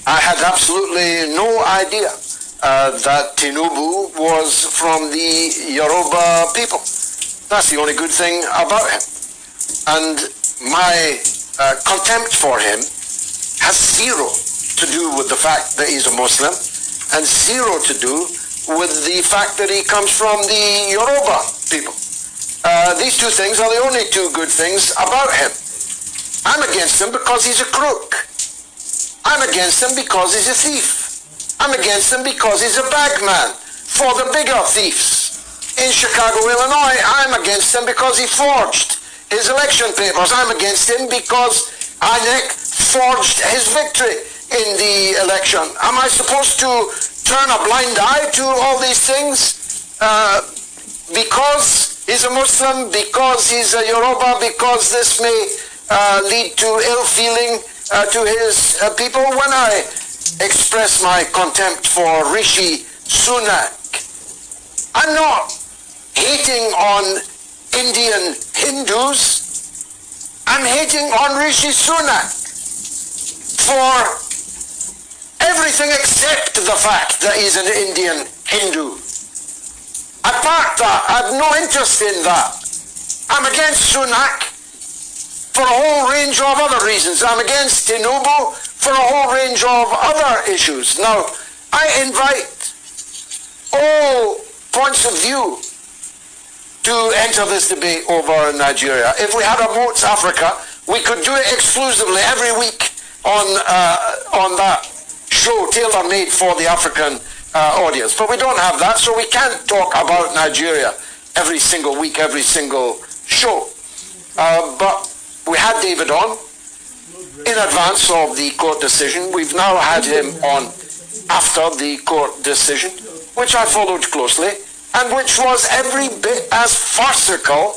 I had absolutely no idea that Tinubu was from the Yoruba people. That's the only good thing about him. And my contempt for him has zero to do with the fact that he's a Muslim and zero to do with the fact that he comes from the Yoruba people. These two things are the only two good things about him. I'm against him because he's a crook. I'm against him because he's a thief. I'm against him because he's a bagman for the bigger thieves. In Chicago, Illinois, I'm against him because he forged his election papers. I'm against him because INEC forged his victory in the election. Am I supposed to turn a blind eye to all these things? Because he's a Muslim, because he's a Yoruba, because this may lead to ill feeling to his people. When I express my contempt for Rishi Sunak, I'm not hating on Indian Hindus. I'm hating on Rishi Sunak for everything except the fact that he's an Indian Hindu. Apart that, I have no interest in that. I'm against Sunak for a whole range of other reasons. I'm against Tinubu for a whole range of other issues. Now, I invite all points of view to enter this debate over Nigeria. If we had a Votes Africa, we could do it exclusively every week on that show tailor-made for the African audience. But we don't have that, so we can't talk about Nigeria every single week, every single show. But we had David on in advance of the court decision. We've now had him on after the court decision, which I followed closely, and which was every bit as farcical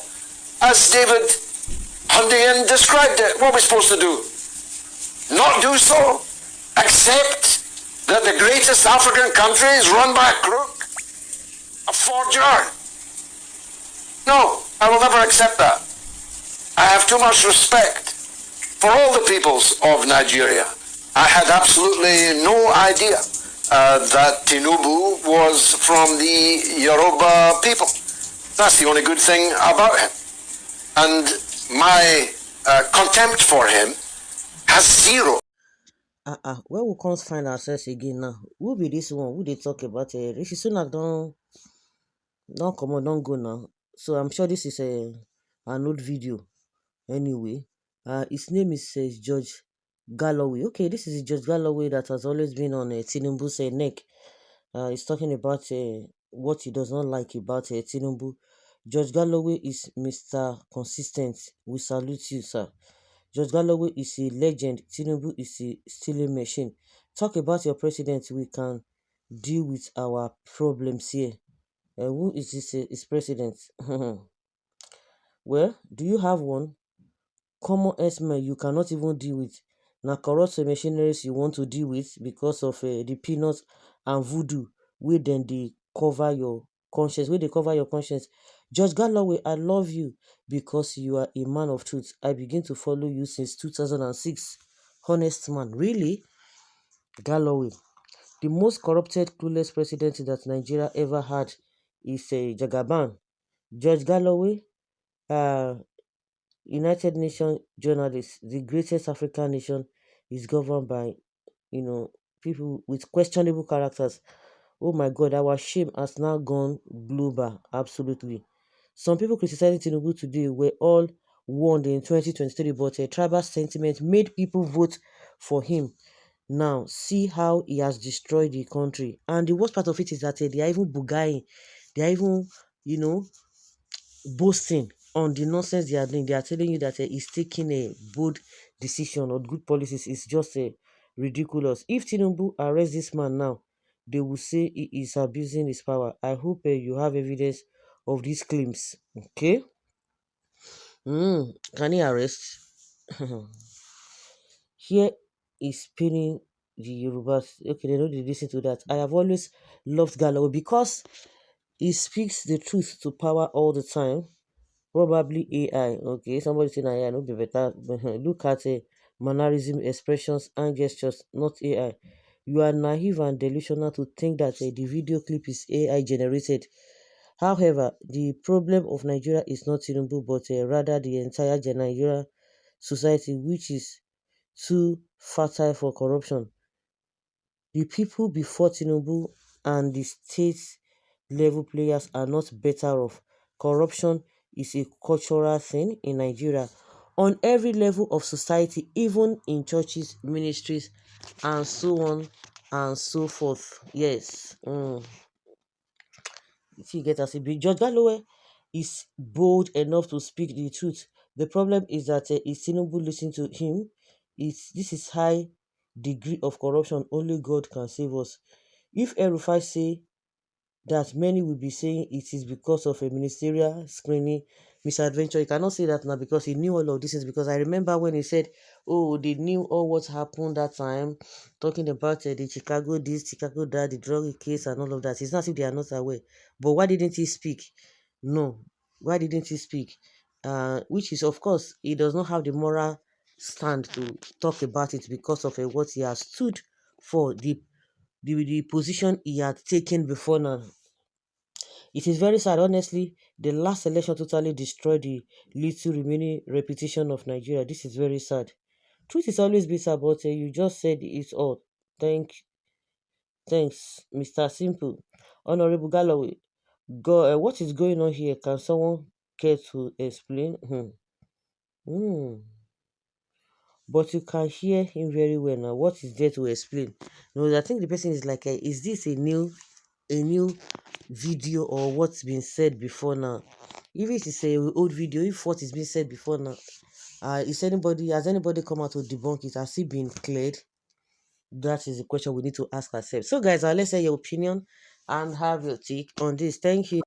as David Hundian described it. What are we supposed to do? Not do so? Accept that the greatest African country is run by a crook? A forger? No, I will never accept that. I have too much respect for all the peoples of Nigeria. I had absolutely no idea that Tinubu was from the Yoruba people. That's the only good thing about him. And my contempt for him has zero. Where we can't find ourselves again now? Who be this one? Who they talk about? Rishi Sunak don't come on, don't go now. So I'm sure this is an old video. Anyway, his name is George Galloway. Okay, this is George Galloway that has always been on Tinubu's neck. He's talking about what he does not like about Tinubu. George Galloway is Mr. Consistent. We salute you, sir. George Galloway is a legend. Tinubu is a stealing machine. Talk about your president. We can deal with our problems here. Who is this? Is president? Well, do you have one? Common estimate you cannot even deal with. Now corrupt machineries you want to deal with because of the peanuts and voodoo wey dem dey cover your conscience, wey dey cover your conscience. George Galloway, I love you because you are a man of truth. I begin to follow you since 2006. Honest man, really? Galloway, the most corrupted, clueless president that Nigeria ever had is Jagaban. George Galloway, United Nations journalist, the greatest African nation is governed by, people with questionable characters. Oh my God, our shame has now gone global. Absolutely. Some people criticizing Tinubu today were all warned in 2023, but tribal sentiment made people vote for him. Now, see how he has destroyed the country. And the worst part of it is that they are even bugaing. They are even, boasting on the nonsense they are doing. They are telling you that he's taking a bold decision or good policies. It's just ridiculous. If Tinubu arrests this man now, they will say he is abusing his power. I hope you have evidence of these claims. Okay? Can he arrest? Here is pinning the Yorubas. Okay, they know they listen to that. I have always loved Galloway because he speaks the truth to power all the time. Probably AI. Okay, somebody saying AI no be better. Look at mannerism, expressions, and gestures, not AI. You are naive and delusional to think that the video clip is AI generated. However, the problem of Nigeria is not Tinubu, but rather the entire Nigeria society, which is too fertile for corruption. The people before Tinubu and the state level players are not better off. Corruption is a cultural thing in Nigeria on every level of society, even in churches, ministries, and so on and so forth. Yes. If you get us a big George Galloway is bold enough to speak the truth. The problem is that if Tinubu listen to him, this is high degree of corruption. Only God can save us. If Erufai say that, many will be saying it is because of a ministerial screening misadventure. You cannot say that now because he knew all of this is because I remember when he said, oh, they knew all what happened that time, talking about the Chicago this, Chicago that, the drug case and all of that. It's not as if they are not aware. But why didn't he speak? No. Why didn't he speak? Which is, of course, he does not have the moral stand to talk about it because of what he has stood for, the position he had taken before now. It is very sad, honestly. The last election totally destroyed the little remaining reputation of Nigeria. This is very sad. Truth is always bitter, but you just said it all. Thanks, Mr. Simple. Honorable Galloway, what is going on here? Can someone care to explain? Hmm. But you can hear him very well now. What is there to explain? No, I think the person is like, is this a new video or what's been said before now? If it is a old video, if what is being said before now, has anybody come out to debunk it? Has it been cleared? That is the question we need to ask ourselves. So guys, let's hear your opinion and have your take on this. Thank you.